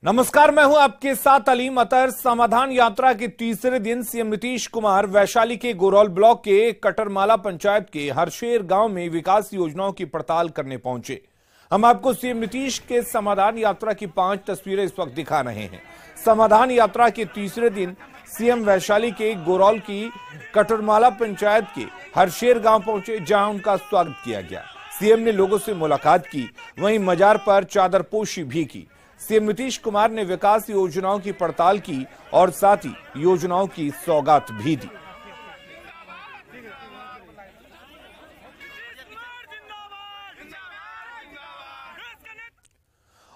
नमस्कार, मैं हूं आपके साथ अलीम अतर। समाधान यात्रा के तीसरे दिन सीएम नीतीश कुमार वैशाली के गोरौल ब्लॉक के कटरमाला पंचायत के हरशेर गांव में विकास योजनाओं की पड़ताल करने पहुंचे। हम आपको सीएम नीतीश के समाधान यात्रा की 5 तस्वीरें इस वक्त दिखा रहे हैं। समाधान यात्रा के तीसरे दिन सीएम वैशाली के गोरौल की कटरमाला पंचायत के हरशेर गांव पहुंचे, जहां उनका स्वागत किया गया। सीएम ने लोगों से मुलाकात की, वहीं मजार पर चादरपोशी भी की। सीएम नीतीश कुमार ने विकास योजनाओं की पड़ताल की और साथ ही योजनाओं की सौगात भी दी।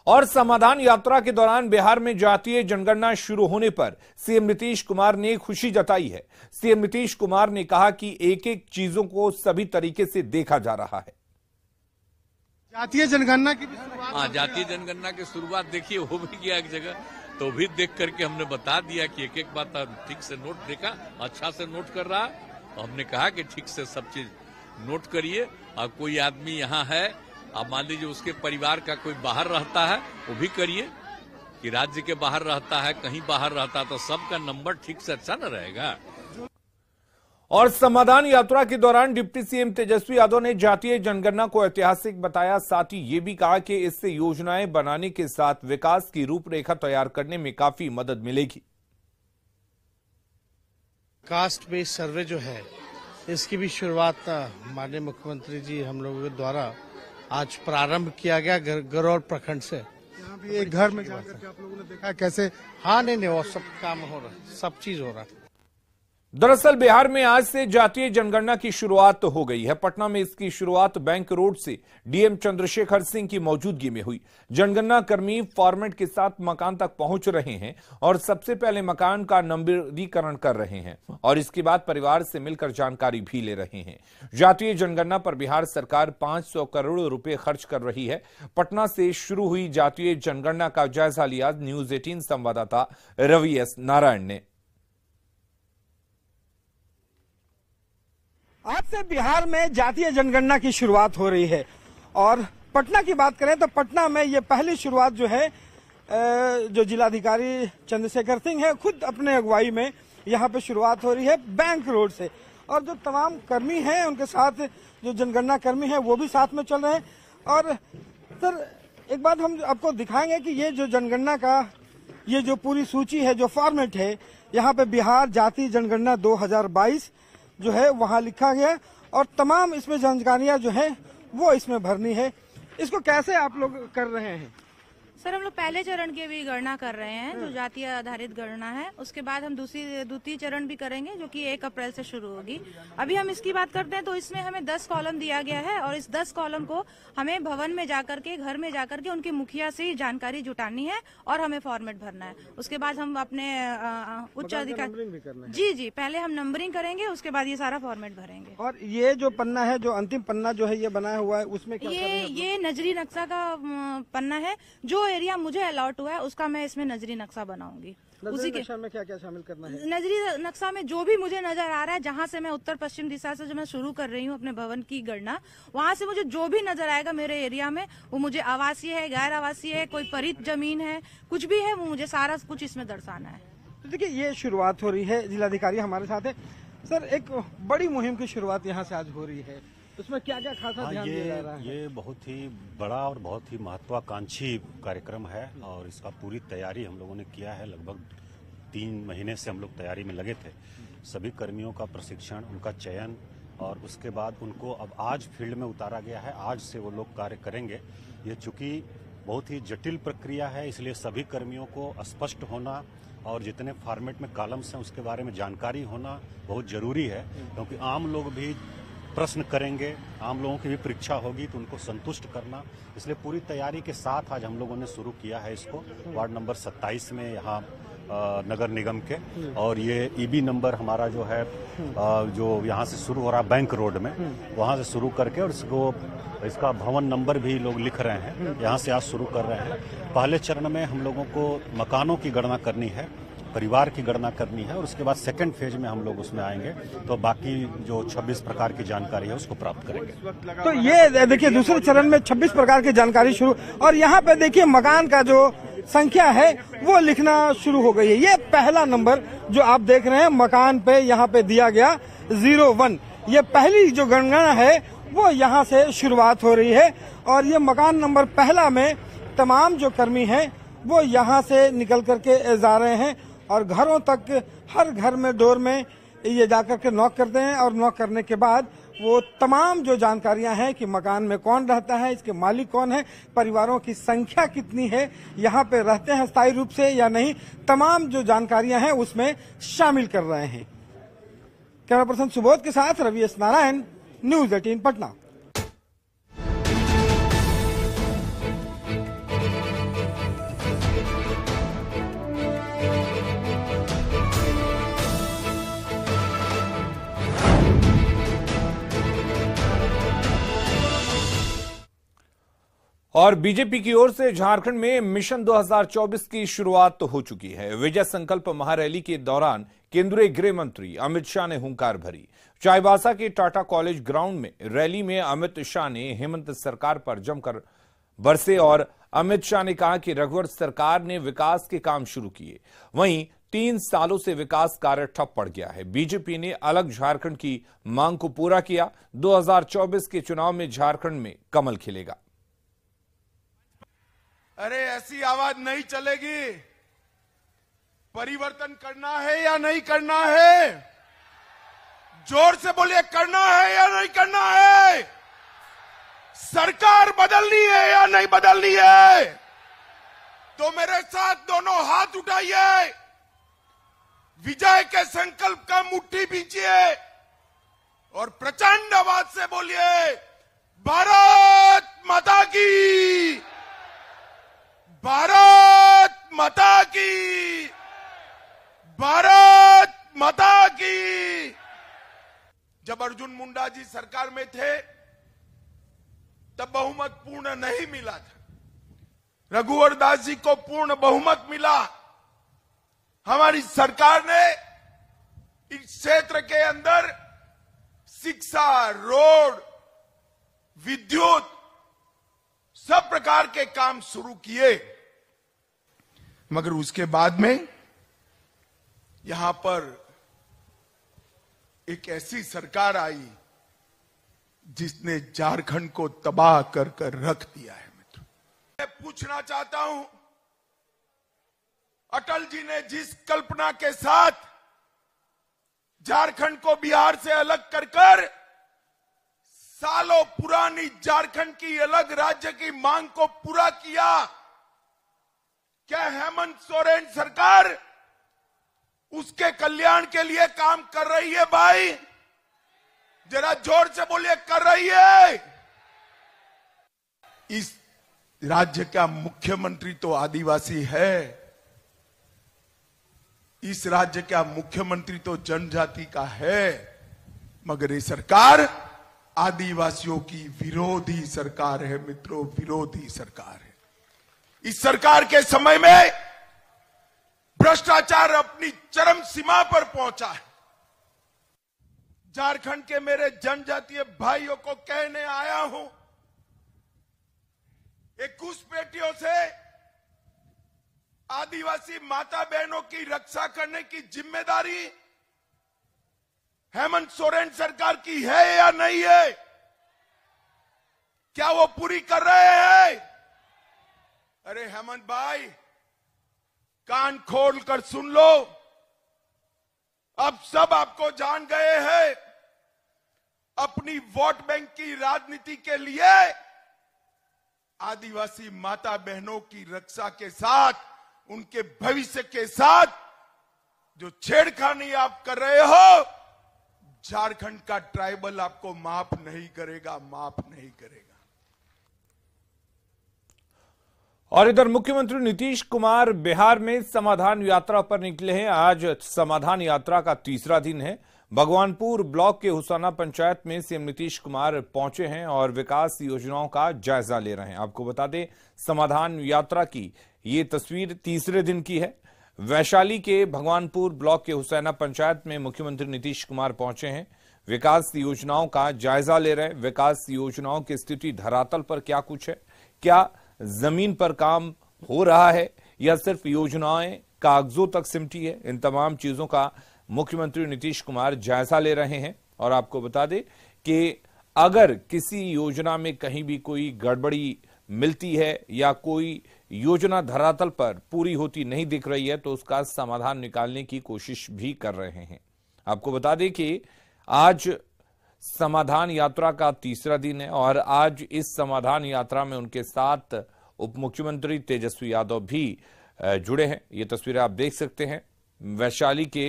और समाधान यात्रा के दौरान बिहार में जातीय जनगणना शुरू होने पर सीएम नीतीश कुमार ने खुशी जताई है। सीएम नीतीश कुमार ने कहा कि एक एक चीजों को सभी तरीके से देखा जा रहा है। जातीय जनगणना की शुरुआत, हाँ, जातीय जनगणना की शुरुआत देखिए हो भी गया एक जगह, तो भी देख करके हमने बता दिया कि एक एक बात ठीक से नोट देखा, अच्छा से नोट कर रहा। हमने कहा कि ठीक से सब चीज नोट करिए। और कोई आदमी यहाँ है, आप मान लीजिए उसके परिवार का कोई बाहर रहता है, वो भी करिए कि राज्य के बाहर रहता है, कहीं बाहर रहता है, तो सबका नंबर ठीक से अच्छा न रहेगा। और समाधान यात्रा के दौरान डिप्टी सीएम तेजस्वी यादव ने जातीय जनगणना को ऐतिहासिक बताया। साथ ही ये भी कहा कि इससे योजनाएं बनाने के साथ विकास की रूपरेखा तैयार करने में काफी मदद मिलेगी। कास्ट बेस्ड सर्वे जो है, इसकी भी शुरुआत माननीय मुख्यमंत्री जी हम लोगों के द्वारा आज प्रारंभ किया गया गरौल प्रखंड से। यहाँ भी एक घर में जाकर के आप लोगों ने देखा कैसे? हाँ, नहीं, वो सब काम हो रहा, सब चीज हो रहा। दरअसल बिहार में आज से जातीय जनगणना की शुरुआत हो गई है। पटना में इसकी शुरुआत बैंक रोड से डीएम चंद्रशेखर सिंह की मौजूदगी में हुई। जनगणना कर्मी फॉर्मेट के साथ मकान तक पहुंच रहे हैं और सबसे पहले मकान का नंबरीकरण कर रहे हैं और इसके बाद परिवार से मिलकर जानकारी भी ले रहे हैं। जातीय जनगणना पर बिहार सरकार 500 करोड़ रुपए खर्च कर रही है। पटना से शुरू हुई जातीय जनगणना का जायजा लिया न्यूज 18 संवाददाता रवि एस नारायण ने। आज से बिहार में जातीय जनगणना की शुरुआत हो रही है और पटना की बात करें तो पटना में ये पहली शुरुआत जो है, जो जिलाधिकारी चंद्रशेखर सिंह है खुद अपने अगुवाई में यहाँ पे शुरुआत हो रही है बैंक रोड से। और जो तमाम कर्मी हैं उनके साथ जो जनगणना कर्मी हैं वो भी साथ में चल रहे हैं। और सर, एक बात हम आपको दिखाएंगे कि ये जो जनगणना का ये जो पूरी सूची है, जो फॉर्मेट है, यहाँ पे बिहार जातीय जनगणना 2022 जो है वहाँ लिखा गया और तमाम इसमें जानकारियां जो है वो इसमें भरनी है। इसको कैसे आप लोग कर रहे हैं? सर, हम लोग पहले चरण की भी गणना कर रहे हैं, जो जातीय आधारित गणना है। उसके बाद हम द्वितीय चरण भी करेंगे, जो कि 1 अप्रैल से शुरू होगी। अभी हम इसकी बात करते हैं तो इसमें हमें 10 कॉलम दिया गया है और इस 10 कॉलम को हमें भवन में जाकर के, घर में जाकर के उनकी मुखिया से जानकारी जुटानी है और हमें फॉर्मेट भरना है। उसके बाद हम अपने उच्च अधिकारी जी पहले हम नंबरिंग करेंगे, उसके बाद ये सारा फॉर्मेट भरेंगे। और ये जो पन्ना है, जो अंतिम पन्ना जो है ये बनाया हुआ है, उसमें क्या ये नजरी नक्शा का पन्ना है। जो एरिया मुझे अलॉट हुआ है उसका मैं इसमें नजरी नक्शा बनाऊंगी। उसी के नक्शा में क्या क्या शामिल करना है? नजरी नक्शा में जो भी मुझे नजर आ रहा है, जहां से मैं उत्तर पश्चिम दिशा से जो मैं शुरू कर रही हूँ अपने भवन की गणना, वहां से मुझे जो भी नजर आएगा मेरे एरिया में, वो मुझे आवासीय है, गैर आवासीय है, कोई परित जमीन है, कुछ भी है, वो मुझे सारा कुछ इसमें दर्शाना है। तो देखिए, ये शुरुआत हो रही है, जिलाधिकारी हमारे साथ है। सर, एक बड़ी मुहिम की शुरुआत यहाँ से आज हो रही है, उसमें क्या क्या खासा ध्यान दिया जा रहा है? ये बहुत ही बड़ा और बहुत ही महत्वाकांक्षी कार्यक्रम है और इसका पूरी तैयारी हम लोगों ने किया है। लगभग 3 महीने से हम लोग तैयारी में लगे थे। सभी कर्मियों का प्रशिक्षण, उनका चयन और उसके बाद उनको अब आज फील्ड में उतारा गया है। आज से वो लोग कार्य करेंगे। ये चूंकि बहुत ही जटिल प्रक्रिया है, इसलिए सभी कर्मियों को स्पष्ट होना और जितने फॉर्मेट में कॉलम्स हैं उसके बारे में जानकारी होना बहुत जरूरी है, क्योंकि आम लोग भी प्रश्न करेंगे, आम लोगों की भी परीक्षा होगी, तो उनको संतुष्ट करना, इसलिए पूरी तैयारी के साथ आज हम लोगों ने शुरू किया है इसको। वार्ड नंबर 27 में यहाँ नगर निगम के, और ये ईबी नंबर हमारा जो है जो यहाँ से शुरू हो रहा है बैंक रोड में, वहाँ से शुरू करके, और इसका भवन नंबर भी लोग लिख रहे हैं, यहाँ से आज शुरू कर रहे हैं। पहले चरण में हम लोगों को मकानों की गणना करनी है, परिवार की गणना करनी है, और उसके बाद सेकंड फेज में हम लोग उसमें आएंगे तो बाकी जो 26 प्रकार की जानकारी है उसको प्राप्त करेंगे। तो ये देखिए, दूसरे चरण में 26 प्रकार की जानकारी शुरू, और यहाँ पे देखिए मकान का जो संख्या है वो लिखना शुरू हो गई है। ये पहला नंबर जो आप देख रहे हैं मकान पे यहाँ पे दिया गया 01, ये पहली जो गणना है वो यहाँ से शुरुआत हो रही है और ये मकान नंबर पहला में तमाम जो कर्मी हैं वो यहाँ से निकल करके जा रहे हैं और घरों तक, हर घर में डोर में ये जाकर के नॉक करते हैं और नॉक करने के बाद वो तमाम जो जानकारियां हैं कि मकान में कौन रहता है, इसके मालिक कौन है, परिवारों की संख्या कितनी है, यहाँ पे रहते हैं स्थायी रूप से या नहीं, तमाम जो जानकारियां हैं उसमें शामिल कर रहे हैं। कैमरा पर्सन सुबोध के साथ रवि एस नारायण, न्यूज 18 पटना। और बीजेपी की ओर से झारखंड में मिशन 2024 की शुरुआत तो हो चुकी है। विजय संकल्प महारैली के दौरान केंद्रीय गृह मंत्री अमित शाह ने हुंकार भरी। चाईबासा के टाटा कॉलेज ग्राउंड में रैली में अमित शाह ने हेमंत सरकार पर जमकर बरसे और अमित शाह ने कहा कि रघुवर सरकार ने विकास के काम शुरू किए, वहीं 3 सालों से विकास कार्य ठप पड़ गया है। बीजेपी ने अलग झारखंड की मांग को पूरा किया। 2024 के चुनाव में झारखंड में कमल खिलेगा। अरे ऐसी आवाज नहीं चलेगी। परिवर्तन करना है या नहीं करना है? जोर से बोलिए, करना है या नहीं करना है? सरकार बदलनी है या नहीं बदलनी है? तो मेरे साथ दोनों हाथ उठाइए, विजय के संकल्प का मुट्ठी बीजिए और प्रचंड आवाज से बोलिए, भारत माता की, भारत माता की, भारत माता की। जब अर्जुन मुंडा जी सरकार में थे तब बहुमत पूर्ण नहीं मिला था। रघुवर दास जी को पूर्ण बहुमत मिला। हमारी सरकार ने इस क्षेत्र के अंदर शिक्षा, रोड, विद्युत, सब प्रकार के काम शुरू किए, मगर उसके बाद में यहां पर एक ऐसी सरकार आई जिसने झारखंड को तबाह कर कर रख दिया है। मित्रों, मैं पूछना चाहता हूं, अटल जी ने जिस कल्पना के साथ झारखंड को बिहार से अलग कर कर सालों पुरानी झारखंड की अलग राज्य की मांग को पूरा किया, क्या हेमंत सोरेन सरकार उसके कल्याण के लिए काम कर रही है? भाई जरा जोर से बोलिए, कर रही है? इस राज्य का मुख्यमंत्री तो आदिवासी है, इस राज्य का मुख्यमंत्री तो जनजाति का है, मगर ये सरकार आदिवासियों की विरोधी सरकार है। मित्रों, विरोधी सरकार है। इस सरकार के समय में भ्रष्टाचार अपनी चरम सीमा पर पहुंचा है। झारखंड के मेरे जनजातीय भाइयों को कहने आया हूं, 21 बेटियों से आदिवासी माता बहनों की रक्षा करने की जिम्मेदारी हेमंत सोरेन सरकार की है या नहीं है? क्या वो पूरी कर रहे हैं? अरे हेमंत भाई, कान खोल कर सुन लो, अब सब आपको जान गए हैं। अपनी वोट बैंक की राजनीति के लिए आदिवासी माता बहनों की रक्षा के साथ, उनके भविष्य के साथ जो छेड़खानी आप कर रहे हो, झारखंड का ट्राइबल आपको माफ नहीं करेगा, माफ नहीं करेगा। और इधर मुख्यमंत्री नीतीश कुमार बिहार में समाधान यात्रा पर निकले हैं। आज समाधान यात्रा का तीसरा दिन है। भगवानपुर ब्लॉक के हुसैना पंचायत में सीएम नीतीश कुमार पहुंचे हैं और विकास योजनाओं का जायजा ले रहे हैं। आपको बता दें, समाधान यात्रा की ये तस्वीर तीसरे दिन की है। वैशाली के भगवानपुर ब्लॉक के हुसैना पंचायत में मुख्यमंत्री नीतीश कुमार पहुंचे हैं, विकास योजनाओं का जायजा ले रहे हैं। विकास योजनाओं की स्थिति धरातल पर क्या कुछ है, क्या जमीन पर काम हो रहा है, या सिर्फ योजनाएं कागजों तक सिमटी है? इन तमाम चीजों का मुख्यमंत्री नीतीश कुमार जायजा ले रहे हैं। और आपको बता दें कि अगर किसी योजना में कहीं भी कोई गड़बड़ी मिलती है या कोई योजना धरातल पर पूरी होती नहीं दिख रही है तो उसका समाधान निकालने की कोशिश भी कर रहे हैं। आपको बता दें कि आज समाधान यात्रा का तीसरा दिन है और आज इस समाधान यात्रा में उनके साथ उप मुख्यमंत्री तेजस्वी यादव भी जुड़े हैं। ये तस्वीरें आप देख सकते हैं। वैशाली के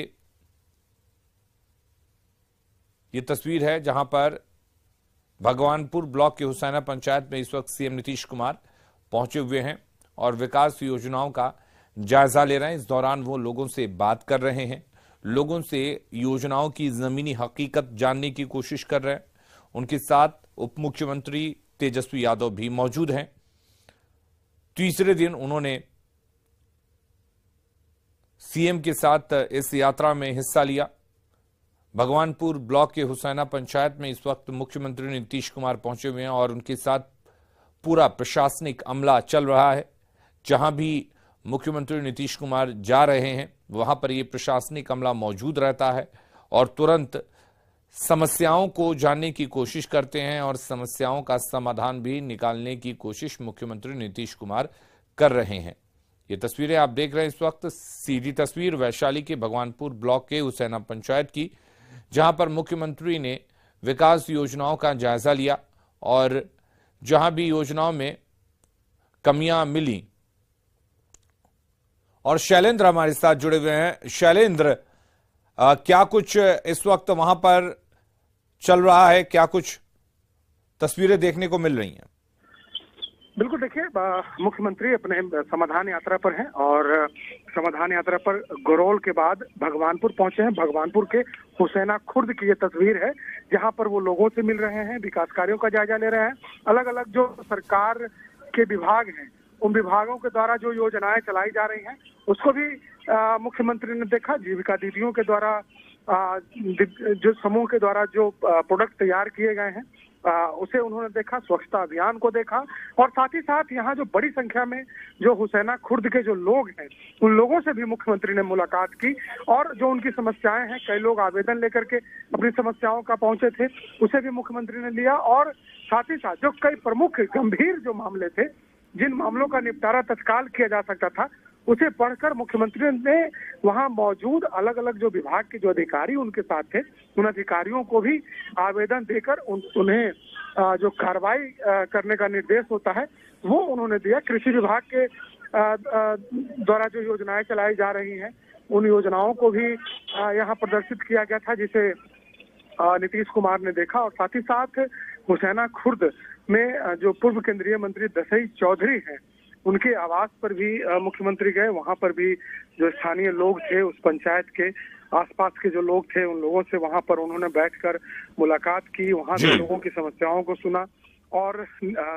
ये तस्वीर है जहां पर भगवानपुर ब्लॉक के हुसैना पंचायत में इस वक्त सीएम नीतीश कुमार पहुंचे हुए हैं और विकास योजनाओं का जायजा ले रहे हैं। इस दौरान वो लोगों से बात कर रहे हैं, लोगों से योजनाओं की जमीनी हकीकत जानने की कोशिश कर रहे हैं। उनके साथ उप मुख्यमंत्री तेजस्वी यादव भी मौजूद हैं। तीसरे दिन उन्होंने सीएम के साथ इस यात्रा में हिस्सा लिया। भगवानपुर ब्लॉक के हुसैना पंचायत में इस वक्त मुख्यमंत्री नीतीश कुमार पहुंचे हुए हैं और उनके साथ पूरा प्रशासनिक अमला चल रहा है। जहां भी मुख्यमंत्री नीतीश कुमार जा रहे हैं वहां पर यह प्रशासनिक अमला मौजूद रहता है और तुरंत समस्याओं को जानने की कोशिश करते हैं और समस्याओं का समाधान भी निकालने की कोशिश मुख्यमंत्री नीतीश कुमार कर रहे हैं। ये तस्वीरें आप देख रहे हैं इस वक्त, सीधी तस्वीर वैशाली के भगवानपुर ब्लॉक के हुसैना पंचायत की, जहां पर मुख्यमंत्री ने विकास योजनाओं का जायजा लिया और जहां भी योजनाओं में कमियां मिली। और शैलेंद्र हमारे साथ जुड़े हुए हैं। शैलेंद्र, क्या कुछ इस वक्त वहां पर चल रहा है, क्या कुछ तस्वीरें देखने को मिल रही हैं? बिल्कुल, देखिए मुख्यमंत्री अपने समाधान यात्रा पर हैं और समाधान यात्रा पर गरौल के बाद भगवानपुर पहुंचे हैं। भगवानपुर के हुसैना खुर्द की ये तस्वीर है जहां पर वो लोगों से मिल रहे हैं, विकास कार्यों का जायजा ले रहे हैं। अलग अलग जो सरकार के विभाग हैं उन विभागों के द्वारा जो योजनाएं चलाई जा रही हैं उसको भी मुख्यमंत्री ने देखा। जीविका दीदियों के द्वारा जो समूह के द्वारा जो प्रोडक्ट तैयार किए गए हैं उसे उन्होंने देखा, स्वच्छता अभियान को देखा और साथ ही साथ यहाँ जो बड़ी संख्या में जो हुसैना खुर्द के जो लोग हैं उन लोगों से भी मुख्यमंत्री ने मुलाकात की और जो उनकी समस्याएं हैं, कई लोग आवेदन लेकर के अपनी समस्याओं का पहुंचे थे, उसे भी मुख्यमंत्री ने लिया। और साथ ही साथ जो कई प्रमुख गंभीर जो मामले थे, जिन मामलों का निपटारा तत्काल किया जा सकता था, उसे पढ़कर मुख्यमंत्री ने वहां मौजूद अलग अलग जो विभाग के जो अधिकारी उनके साथ थे उन अधिकारियों को भी आवेदन देकर उन्हें जो कार्रवाई करने का निर्देश होता है वो उन्होंने दिया। कृषि विभाग के द्वारा जो योजनाएं चलाई जा रही हैं उन योजनाओं को भी यहाँ प्रदर्शित किया गया था जिसे नीतीश कुमार ने देखा। और साथ ही साथ हुसैना खुर्द में जो पूर्व केंद्रीय मंत्री दसई चौधरी हैं उनके आवास पर भी मुख्यमंत्री गए। वहां पर भी जो स्थानीय लोग थे, उस पंचायत के आसपास के जो लोग थे उन लोगों से वहां पर उन्होंने बैठकर मुलाकात की, वहां के लोगों की समस्याओं को सुना और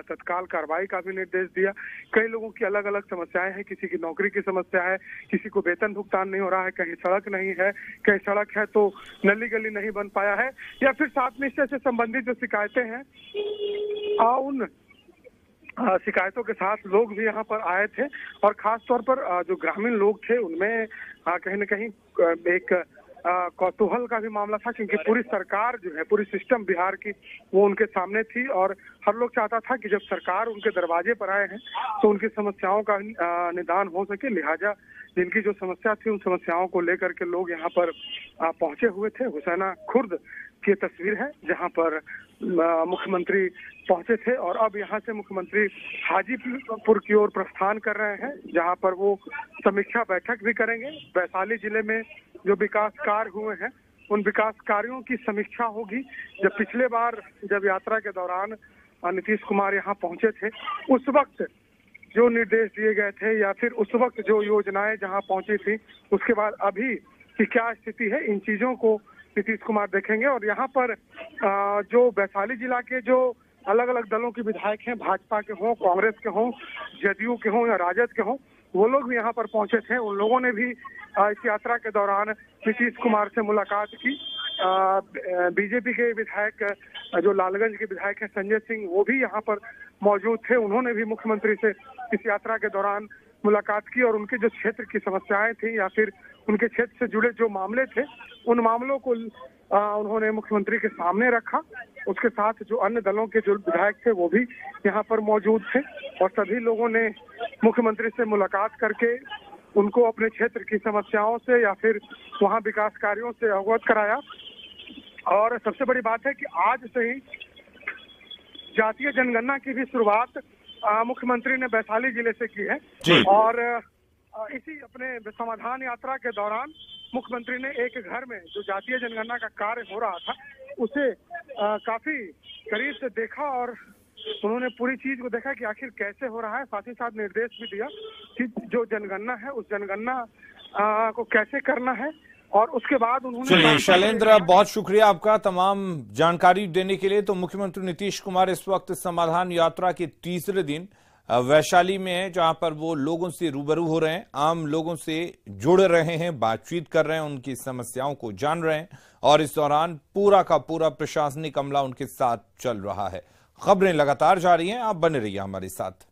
तत्काल कार्रवाई का भी निर्देश दिया। कई लोगों की अलग अलग समस्याएं हैं, किसी की नौकरी की समस्या है, किसी को वेतन भुगतान नहीं हो रहा है, कहीं सड़क नहीं है, कहीं सड़क है तो नली गली नहीं बन पाया है, या फिर सात निश्चय से संबंधित जो शिकायतें हैं उन शिकायतों के साथ लोग भी यहाँ पर आए थे। और खास तौर पर जो ग्रामीण लोग थे उनमें कहीं न कहीं एक कौतूहल का भी मामला था क्योंकि पूरी सरकार जो है, पूरी सिस्टम बिहार की वो उनके सामने थी और हर लोग चाहता था कि जब सरकार उनके दरवाजे पर आए हैं तो उनकी समस्याओं का निदान हो सके। लिहाजा जिनकी जो समस्या थी उन समस्याओं को लेकर के लोग यहाँ पर पहुंचे हुए थे। हुसैना खुर्द की तस्वीर है जहाँ पर मुख्यमंत्री पहुंचे थे और अब यहाँ से मुख्यमंत्री हाजीपुर की ओर प्रस्थान कर रहे हैं जहाँ पर वो समीक्षा बैठक भी करेंगे। वैशाली जिले में जो विकास कार्य हुए हैं उन विकास कार्यों की समीक्षा होगी। जब पिछले बार जब यात्रा के दौरान नीतीश कुमार यहाँ पहुंचे थे उस वक्त जो निर्देश दिए गए थे या फिर उस वक्त जो योजनाएं जहाँ पहुंची थी उसके बाद अभी की क्या स्थिति है, इन चीजों को नीतीश कुमार देखेंगे। और यहाँ पर जो वैशाली जिला के जो अलग अलग दलों के विधायक हैं, भाजपा के हों, कांग्रेस के हों, जदयू के हों या राजद के हों, वो लोग भी यहाँ पर पहुंचे थे। उन लोगों ने भी इस यात्रा के दौरान नीतीश कुमार से मुलाकात की। बीजेपी के विधायक जो लालगंज के विधायक हैं संजय सिंह, वो भी यहाँ पर मौजूद थे। उन्होंने भी मुख्यमंत्री से इस यात्रा के दौरान मुलाकात की और उनके जो क्षेत्र की समस्याएं थी या फिर उनके क्षेत्र से जुड़े जो मामले थे उन मामलों को उन्होंने मुख्यमंत्री के सामने रखा। उसके साथ जो अन्य दलों के जो विधायक थे वो भी यहाँ पर मौजूद थे और सभी लोगों ने मुख्यमंत्री से मुलाकात करके उनको अपने क्षेत्र की समस्याओं से या फिर वहाँ विकास कार्यों से अवगत कराया। और सबसे बड़ी बात है कि आज से ही जातीय जनगणना की भी शुरुआत मुख्यमंत्री ने वैशाली जिले से की है और इसी अपने समाधान यात्रा के दौरान मुख्यमंत्री ने एक घर में जो जातीय जनगणना का कार्य हो रहा था उसे काफी करीब से देखा और उन्होंने पूरी चीज को देखा कि आखिर कैसे हो रहा है। साथ ही साथ निर्देश भी दिया कि जो जनगणना है उस जनगणना को कैसे करना है और उसके बाद उन्होंने। चलिए शैलेंद्र, बहुत शुक्रिया आपका तमाम जानकारी देने के लिए। तो मुख्यमंत्री नीतीश कुमार इस वक्त समाधान यात्रा के तीसरे दिन वैशाली में है, जहां पर वो लोगों से रूबरू हो रहे हैं, आम लोगों से जुड़ रहे हैं, बातचीत कर रहे हैं, उनकी समस्याओं को जान रहे हैं और इस दौरान पूरा का पूरा प्रशासनिक अमला उनके साथ चल रहा है। खबरें लगातार जारी हैं, आप बने रहिए हमारे साथ।